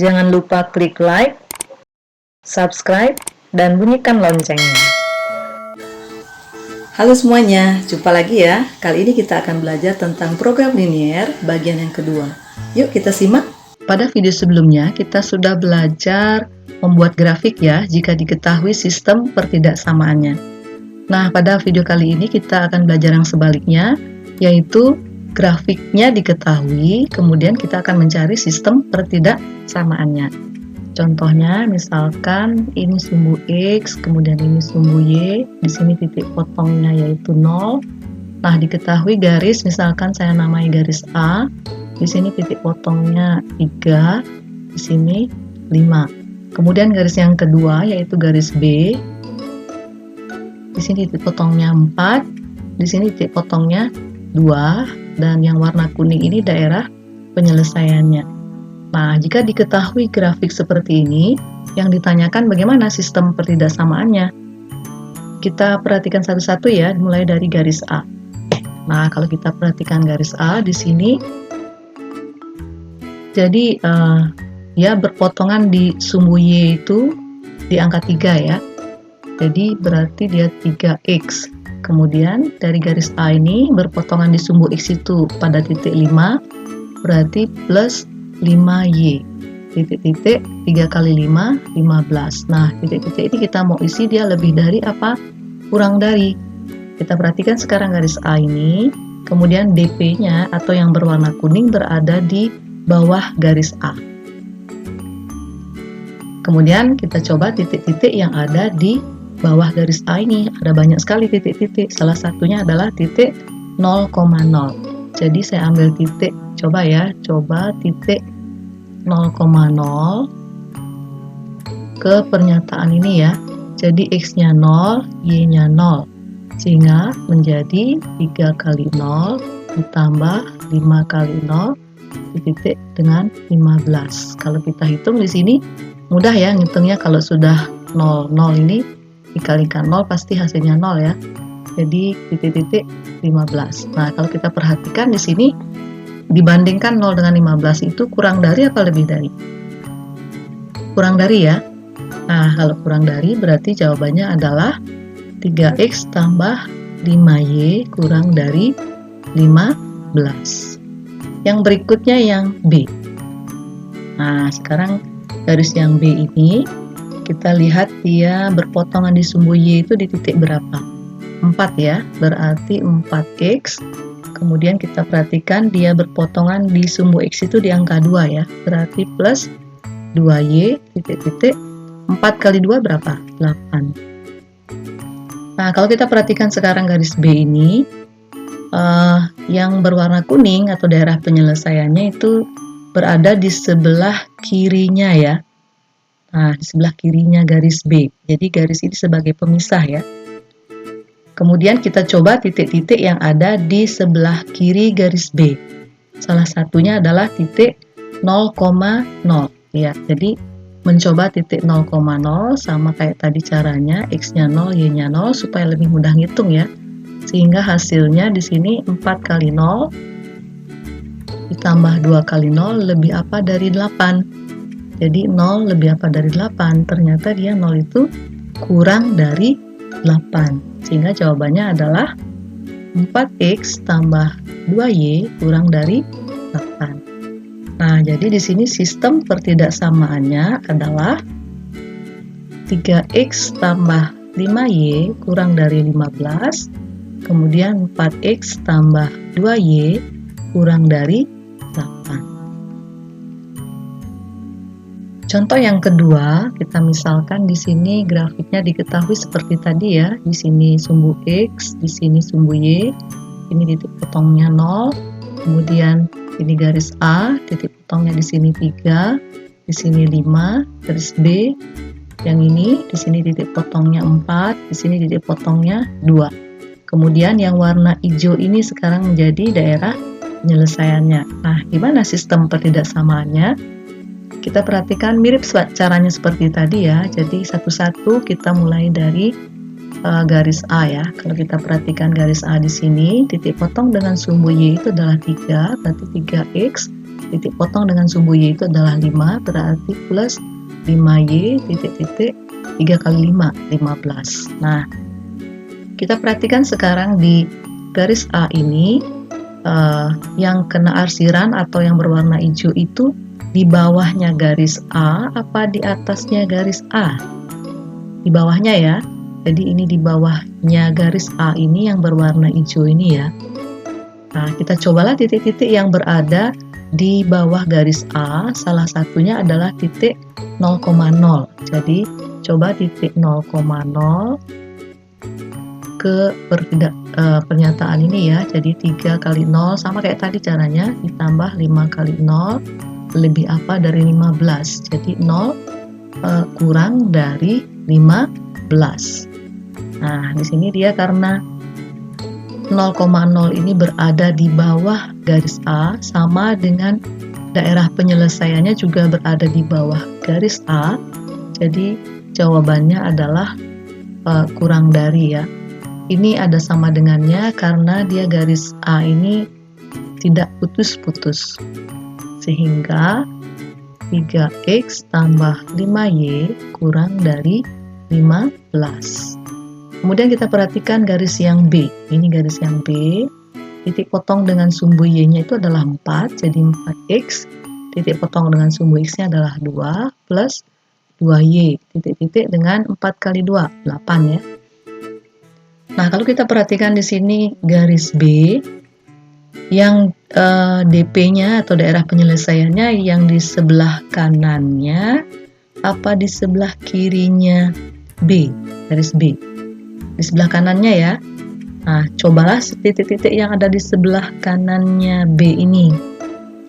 Jangan lupa klik like, subscribe, dan bunyikan loncengnya. Halo semuanya, jumpa lagi ya. Kali ini kita akan belajar tentang program linier bagian yang kedua. Yuk kita simak. Pada video sebelumnya kita sudah belajar membuat grafik ya jika diketahui sistem pertidaksamaannya. Nah, pada video kali ini kita akan belajar yang sebaliknya, yaitu grafiknya diketahui, kemudian kita akan mencari sistem pertidaksamaannya. Contohnya, misalkan ini sumbu X, kemudian ini sumbu Y, di sini titik potongnya yaitu 0. Nah, diketahui garis, misalkan saya namai garis A, di sini titik potongnya 3, di sini 5. Kemudian garis yang kedua yaitu garis B, di sini titik potongnya 4, di sini titik potongnya 2, dan yang warna kuning ini daerah penyelesaiannya. Nah, jika diketahui grafik seperti ini, yang ditanyakan bagaimana sistem pertidaksamaannya. Kita perhatikan satu-satu ya, mulai dari garis A. Nah, kalau kita perhatikan garis A di sini, jadi ya berpotongan di sumbu Y itu di angka 3 ya. Jadi berarti dia 3X. Kemudian dari garis A ini berpotongan di sumbu X itu pada titik 5, berarti plus 5Y. Titik-titik 3 kali 5, 15. Nah, titik-titik ini kita mau isi dia lebih dari apa? Kurang dari. Kita perhatikan sekarang garis A ini, kemudian DP-nya atau yang berwarna kuning berada di bawah garis A. Kemudian kita coba titik-titik yang ada di bawah garis A ini, ada banyak sekali titik-titik. Salah satunya adalah titik 0,0. Jadi saya ambil titik, coba titik 0,0 ke pernyataan ini ya. Jadi X-nya 0, Y-nya 0. Sehingga menjadi 3 kali 0 ditambah 5 kali 0 titik dengan 15. Kalau kita hitung di sini mudah ya ngitungnya, kalau sudah 0 ini dikalikan 0 pasti hasilnya 0 ya. Jadi titik-titik 15. Nah, kalau kita perhatikan di sini dibandingkan 0 dengan 15 itu kurang dari apa lebih dari? Kurang dari ya. Nah, kalau kurang dari berarti jawabannya adalah 3X tambah 5Y kurang dari 15. Yang berikutnya yang B. Nah, sekarang garis yang B ini kita lihat dia berpotongan di sumbu Y itu di titik berapa? 4 ya, berarti 4X. Kemudian kita perhatikan dia berpotongan di sumbu X itu di angka 2 ya, berarti plus 2Y titik-titik 4 kali 2 berapa? 8. Nah, kalau kita perhatikan sekarang garis B ini, yang berwarna kuning atau daerah penyelesaiannya itu berada di sebelah kirinya ya. Nah, di sebelah kirinya garis B. Jadi garis ini sebagai pemisah ya. Kemudian kita coba titik-titik yang ada di sebelah kiri garis B. Salah satunya adalah titik 0,0 ya. Jadi mencoba titik 0,0 sama kayak tadi caranya, X-nya 0, Y-nya 0 supaya lebih mudah ngitung ya. Sehingga hasilnya di sini 4 kali 0 ditambah 2 kali 0 lebih apa dari 8. Jadi 0 lebih apa dari 8? Ternyata dia 0 itu kurang dari 8. Sehingga jawabannya adalah 4X tambah 2Y kurang dari 8. Nah, jadi di sini sistem pertidaksamaannya adalah 3X tambah 5Y kurang dari 15. Kemudian 4X tambah 2Y kurang dari 8. Contoh yang kedua, kita misalkan di sini grafiknya diketahui seperti tadi ya. Di sini sumbu X, di sini sumbu Y, ini titik potongnya 0. Kemudian ini garis A, titik potongnya di sini 3, di sini 5, garis B. Yang ini di sini titik potongnya 4, di sini titik potongnya 2. Kemudian yang warna hijau ini sekarang menjadi daerah penyelesaiannya. Nah, gimana sistem pertidaksamaannya? Kita perhatikan mirip caranya seperti tadi ya. Jadi satu-satu kita mulai dari garis A ya. Kalau kita perhatikan garis A di sini, titik potong dengan sumbu Y itu adalah 3, berarti 3X titik potong dengan sumbu Y itu adalah 5, berarti plus 5Y titik-titik 3 kali 5, 15. Nah, kita perhatikan sekarang di garis A ini, yang kena arsiran atau yang berwarna hijau itu di bawahnya garis A apa di atasnya garis A? Di bawahnya ya. Jadi ini di bawahnya garis A ini yang berwarna hijau ini ya. Nah, kita cobalah titik-titik yang berada di bawah garis A, salah satunya adalah titik 0,0. Jadi coba titik 0,0 ke pernyataan ini ya. Jadi 3 kali 0 sama kayak tadi caranya, ditambah 5 kali 0 lebih apa dari 15. Jadi 0 kurang dari 15. Nah, di sini dia karena 0,0 ini berada di bawah garis A, sama dengan daerah penyelesaiannya juga berada di bawah garis A. Jadi jawabannya adalah kurang dari ya. Ini ada sama dengannya karena dia garis A ini tidak putus-putus, sehingga 3x tambah 5y kurang dari 15. Kemudian kita perhatikan garis yang B. Ini garis yang B. Titik potong dengan sumbu Y-nya itu adalah 4, jadi 4x. Titik potong dengan sumbu X-nya adalah 2 plus 2Y. Titik-titik dengan 4 kali 2, 8 ya. Nah, kalau kita perhatikan di sini garis B, yang DP-nya atau daerah penyelesaiannya yang di sebelah kanannya apa di sebelah kirinya B, garis B. Di sebelah kanannya ya. Nah, cobalah titik-titik yang ada di sebelah kanannya B ini.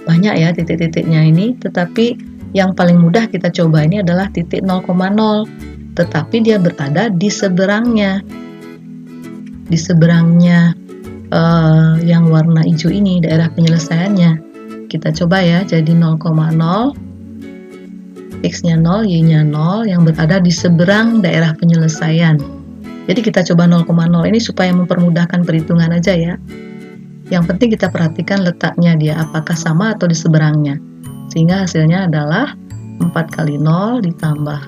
Banyak ya titik-titiknya ini, tetapi yang paling mudah kita coba ini adalah titik 0,0. Tetapi dia berada di seberangnya. Di seberangnya yang warna hijau ini, daerah penyelesaiannya. Kita coba ya, jadi 0,0, X-nya 0, Y-nya 0, yang berada di seberang daerah penyelesaian. Jadi kita coba 0,0 ini supaya mempermudahkan perhitungan aja ya. Yang penting kita perhatikan letaknya dia, apakah sama atau di seberangnya. Sehingga hasilnya adalah 4 kali 0 ditambah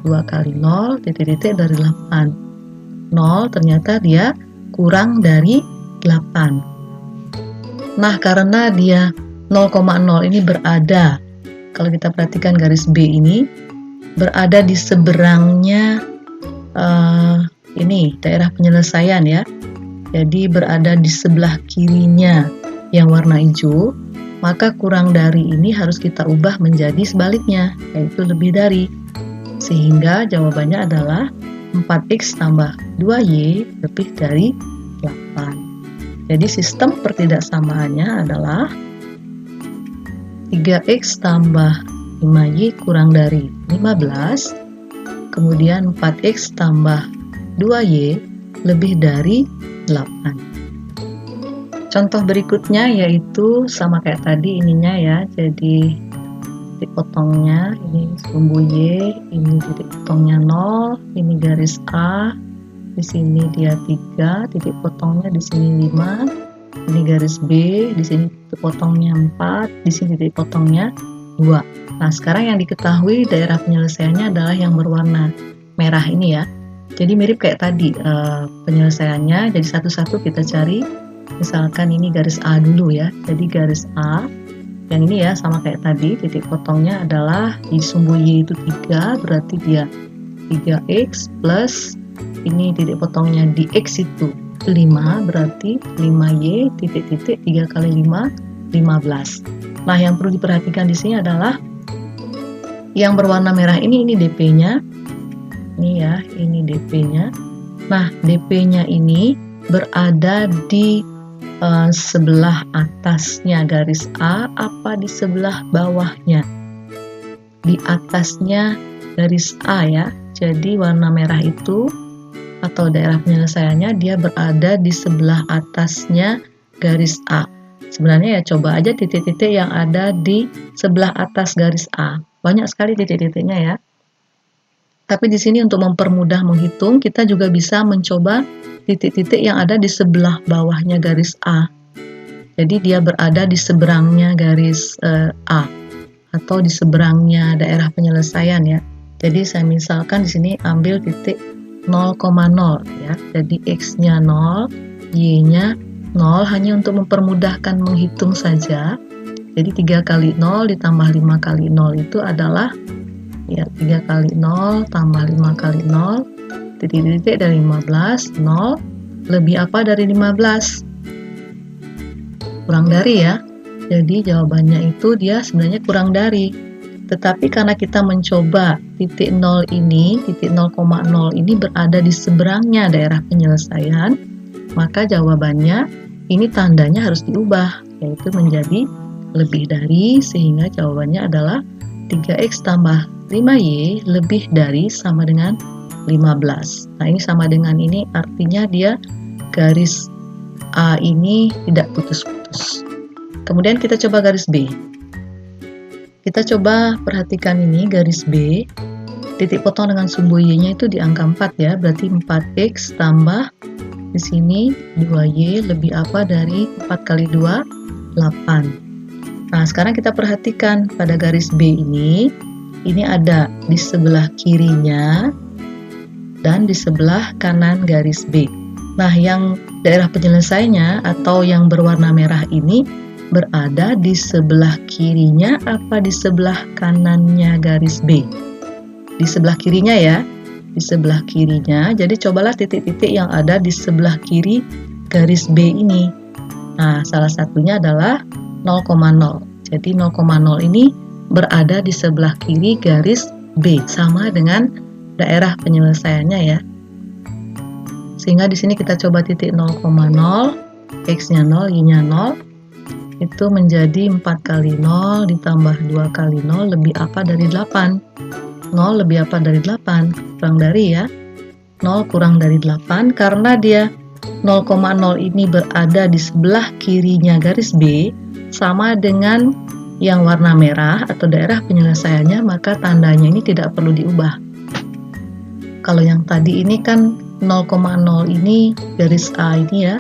2 kali 0, titik-titik dari 8. 0 ternyata dia kurang dari 8. Nah, karena dia 0,0 ini berada, kalau kita perhatikan garis B ini, berada di seberangnya ini daerah penyelesaian ya. Jadi berada di sebelah kirinya yang warna hijau, maka kurang dari ini harus kita ubah menjadi sebaliknya, yaitu lebih dari. Sehingga jawabannya adalah 4x tambah 2y lebih dari 8. Jadi sistem pertidaksamaannya adalah 3x tambah 5y kurang dari 15, kemudian 4x tambah 2y lebih dari 8. Contoh berikutnya yaitu sama kayak tadi ininya ya, jadi titik potongnya ini sumbu Y, ini titik potongnya 0, ini garis A, di sini dia 3, titik potongnya di sini 5, ini garis B, di sini titik potongnya 4, di sini titik potongnya 2. Nah, sekarang yang diketahui daerah penyelesaiannya adalah yang berwarna merah ini ya. Jadi mirip kayak tadi penyelesaiannya, jadi satu-satu kita cari. Misalkan ini garis A dulu ya, jadi garis A yang ini ya sama kayak tadi, titik potongnya adalah di sumbu Y itu 3, berarti dia 3x plus ini titik potongnya di X itu 5, berarti 5y titik-titik 3 kali 5, 15. Nah, yang perlu diperhatikan di sini adalah yang berwarna merah ini DP-nya. Ini ya, ini DP-nya. Nah, DP-nya ini berada di sebelah atasnya garis A apa di sebelah bawahnya? Di atasnya garis A ya. Jadi warna merah itu atau daerah penyelesaiannya dia berada di sebelah atasnya garis A. Sebenarnya ya coba aja titik-titik yang ada di sebelah atas garis A. Banyak sekali titik-titiknya ya. Tapi di sini untuk mempermudah menghitung, kita juga bisa mencoba titik-titik yang ada di sebelah bawahnya garis A. Jadi dia berada di seberangnya garis A atau di seberangnya daerah penyelesaian ya. Jadi saya misalkan di sini ambil titik 0,0 ya. Jadi X-nya 0, Y-nya 0 hanya untuk mempermudahkan menghitung saja. Jadi 3 kali 0 ditambah 5 kali 0 itu adalah ya 3 kali 0 tambah 5 kali 0 titik-titik dari 15, 0 lebih apa dari 15? Kurang dari ya. Jadi jawabannya itu dia sebenarnya kurang dari. Tetapi karena kita mencoba titik 0 ini, titik 0,0 ini berada di seberangnya daerah penyelesaian, maka jawabannya ini tandanya harus diubah, yaitu menjadi lebih dari, sehingga jawabannya adalah 3X tambah 5Y lebih dari sama dengan 15. Nah ini sama dengan ini artinya dia garis A ini tidak putus-putus. Kemudian kita coba garis B. Kita coba perhatikan ini garis B. Titik potong dengan sumbu Y-nya itu di angka 4 ya, berarti 4X tambah di sini 2Y lebih apa dari 4 kali 2, 8. Nah, sekarang kita perhatikan pada garis B ini ada di sebelah kirinya dan di sebelah kanan garis B. Nah, yang daerah penyelesaiannya atau yang berwarna merah ini berada di sebelah kirinya apa di sebelah kanannya garis B? Di sebelah kirinya ya, di sebelah kirinya. Jadi cobalah titik-titik yang ada di sebelah kiri garis B ini. Nah, salah satunya adalah 0,0. Jadi 0,0 ini berada di sebelah kiri garis B, sama dengan daerah penyelesaiannya ya. Sehingga di sini kita coba titik 0,0, X-nya 0, Y-nya 0, itu menjadi 4 kali 0 ditambah 2 kali 0 lebih apa dari 8. 0 lebih apa dari 8? Kurang dari ya. 0 kurang dari 8 karena dia 0,0 ini berada di sebelah kirinya garis B sama dengan yang warna merah atau daerah penyelesaiannya, maka tandanya ini tidak perlu diubah. Kalau yang tadi ini kan 0,0 ini garis A ini ya,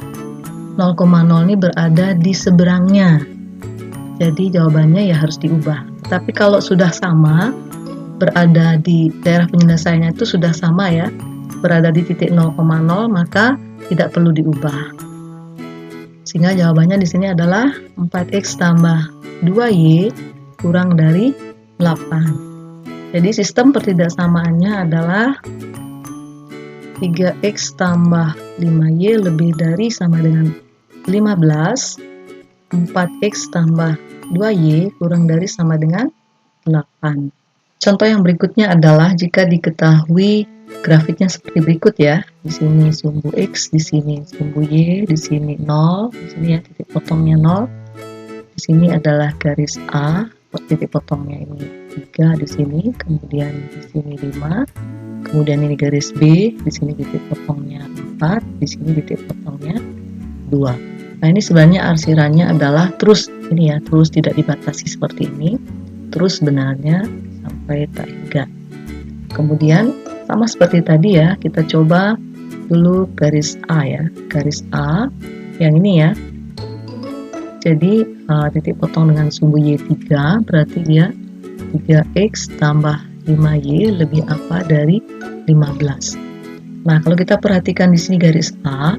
0,0 ini berada di seberangnya, jadi jawabannya ya harus diubah. Tapi kalau sudah sama, berada di daerah penyelesaiannya itu sudah sama ya, berada di titik 0,0, maka tidak perlu diubah. Sehingga jawabannya di sini adalah 4X tambah 2Y kurang dari 8. Jadi sistem pertidaksamaannya adalah 3X tambah 5Y lebih dari sama dengan 15, 4X tambah 2Y kurang dari sama dengan 8. Contoh yang berikutnya adalah jika diketahui grafiknya seperti berikut ya. Di sini sumbu X, di sini sumbu Y, di sini 0, di sini ya titik potongnya 0. Di sini adalah garis A, titik potongnya ini 3 di sini, kemudian di sini 5. Kemudian ini garis B, di sini titik potongnya 4, di sini titik potongnya 2. Nah, ini sebenarnya arsirannya adalah terus ini ya, terus tidak dibatasi seperti ini. Terus benarnya sampai tak hingga. Kemudian sama seperti tadi ya, kita coba dulu garis A ya. Garis A yang ini ya. Jadi titik potong dengan sumbu Y3 berarti dia 3X tambah 5Y lebih apa dari 15. Nah, kalau kita perhatikan di sini garis A,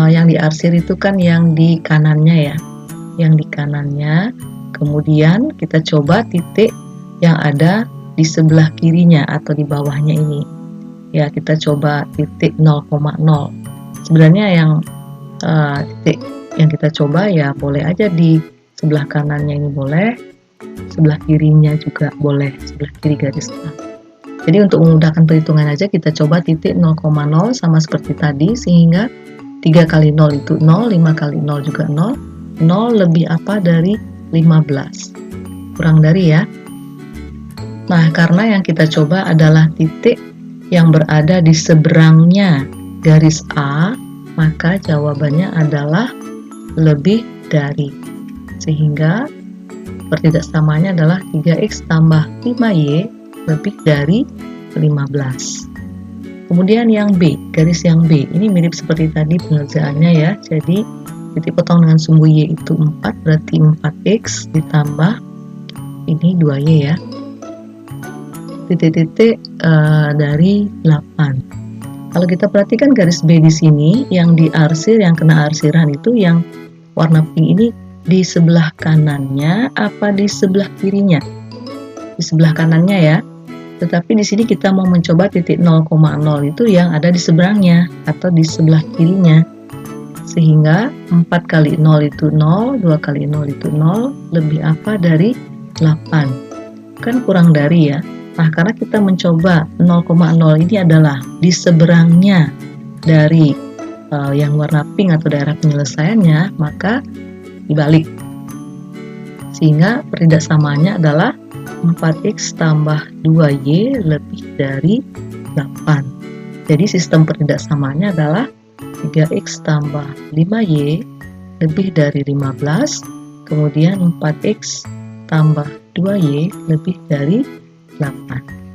yang diarsir itu kan yang di kanannya ya. Yang di kanannya. Kemudian kita coba titik yang ada di sebelah kirinya atau di bawahnya ini. Ya, kita coba titik 0,0. Sebenarnya yang titik yang kita coba ya boleh aja di sebelah kanannya ini boleh, sebelah kirinya juga boleh, sebelah kiri garis A. Jadi untuk memudahkan perhitungan aja kita coba titik 0,0 sama seperti tadi, sehingga 3 kali 0 itu 0, 5 kali 0 juga 0, 0 lebih apa dari 15, kurang dari ya. Nah, karena yang kita coba adalah titik yang berada di seberangnya garis A, maka jawabannya adalah lebih dari. Sehingga pertidaksamanya adalah 3X tambah 5Y lebih dari 15. Kemudian yang B, garis yang B, ini mirip seperti tadi pengerjaannya ya. Jadi titik potong dengan sumbu Y itu 4, berarti 4X ditambah ini 2Y ya. Titik-titik dari 8. Kalau kita perhatikan garis B di sini, yang diarsir, yang kena arsiran itu yang warna pink ini di sebelah kanannya apa di sebelah kirinya? Di sebelah kanannya ya. Tetapi di sini kita mau mencoba titik 0,0 itu yang ada di seberangnya atau di sebelah kirinya. Sehingga 4 kali 0 itu 0, 2 kali 0 itu 0, lebih apa dari 8. Kan kurang dari ya. Nah, karena kita mencoba 0,0 ini adalah di seberangnya dari yang warna pink atau daerah penyelesaiannya, maka dibalik. Sehingga peridaksamaannya adalah 4X tambah 2Y lebih dari 8. Jadi sistem peridaksamaannya adalah 3X tambah 5Y lebih dari 15, kemudian 4X tambah 2Y lebih dari 8.